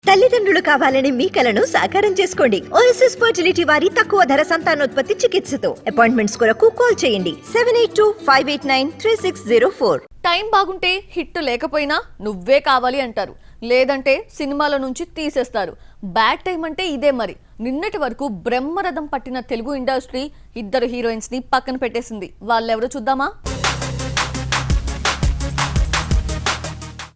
తల్లిదండ్రులు కావాలని మీ కలను సాకారం చేసుకోండి. ఓఎస్ఎస్ ఫర్టిలిటీ వారి తక్కువ ధర సంతానోత్పత్తి చికిత్సతో అపాయింట్మెంట్స్ కొరకు కాల్ చేయండి 7825893604. టైం బాగుంటే హిట్ లేకపోయినా నువ్వే కావాలి అంటారు, లేదంటే సినిమాల నుంచి తీసేస్తారు. బ్యాడ్ టైం అంటే ఇదే మరి. నిన్నటి వరకు బ్రహ్మరథం పట్టిన తెలుగు ఇండస్ట్రీ ఇద్దరు హీరోయిన్స్ ని పక్కన పెట్టేసింది. వాళ్ళెవరో చూద్దామా?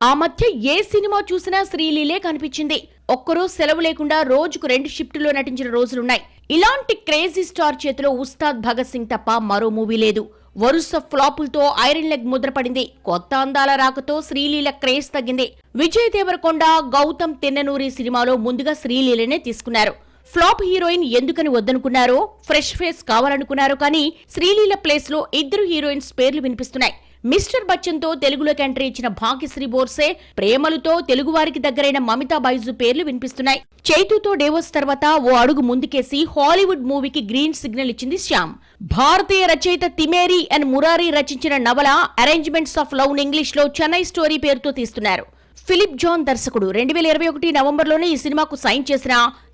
ఆ మధ్య ఏ సినిమా చూసినా శ్రీలీలే కనిపించింది. ఒక్కరోజు సెలవు లేకుండా రోజుకు 2 షిఫ్టుల్లో నటించిన రోజులున్నాయి. ఇలాంటి క్రేజీ స్టార్ చేతిలో ఉస్తాద్ భగత్ సింగ్ తప్ప మరో మూవీ లేదు. వరుస ఫ్లాపులతో ఐరన్ లెగ్ ముద్రపడింది. కొత్త అందాల రాకతో శ్రీలీల క్రేజ్ తగ్గింది. విజయ్ దేవరకొండ, గౌతమ్ తిన్ననూరి సినిమాలో ముందుగా శ్రీలీలనే తీసుకున్నారు. ఫ్లాప్ హీరోయిన్ ఎందుకని వద్దనుకున్నారో, ఫ్రెష్ ఫేస్ కావాలనుకున్నారో కానీ శ్రీలీల ప్లేస్ లో ఇద్దరు హీరోయిన్స్ పేర్లు వినిపిస్తున్నాయి. మిస్టర్ బచ్చన్ తో తెలుగులోకి ఎంట్రీ ఇచ్చిన భాగ్యశ్రీ బోర్సే, ప్రేమలుతో తెలుగువారికి దగ్గరైన మమితా బైజు పేర్లు వినిపిస్తున్నాయి. చైతుతో డేవోస్ తర్వాత ఓ అడుగు ముందుకేసి హాలీవుడ్ మూవీకి గ్రీన్ సిగ్నల్ ఇచ్చింది శ్యామ్. భారతీయ రచయిత తిమేరి అండ్ మురారి రచించిన నవల అరేంజ్మెంట్స్ ఆఫ్ లవ్ ఇంగ్లీష్ లో చెన్నై స్టోరీ పేరుతో తీస్తున్నారు. ఫిలిప్ జాన్ దర్శకుడు. 2021 నవంబర్లోనే ఈ సినిమాకు సైన్ చేసిన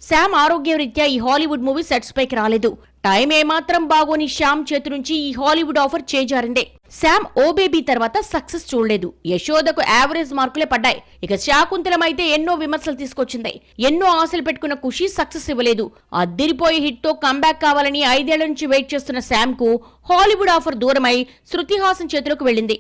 శ్యామ్ ఆరోగ్య రీత్యా ఈ హాలీవుడ్ మూవీ సెట్స్ పైకి రాలేదు. టైం ఏమాత్రం బాగోని శ్యామ్ చేతి నుంచి ఈ హాలీవుడ్ ఆఫర్ చేజారిందే. శ్యామ్ ఓ బేబీ తర్వాత సక్సెస్ చూడలేదు. యశోదకు యావరేజ్ మార్కులే పడ్డాయి. ఇక శాకుంతలం అయితే ఎన్నో విమర్శలు తీసుకొచ్చింది. ఎన్నో ఆశలు పెట్టుకున్న ఖుషి సక్సెస్ ఇవ్వలేదు. అద్దిరిపోయే హిట్ తో కంబ్యాక్ కావాలని 5 ఏళ్ల నుంచి వెయిట్ చేస్తున్న శ్యామ్ కు హాలీవుడ్ ఆఫర్ దూరమై శృతి హాసన్ చేతిలోకి వెళ్ళింది.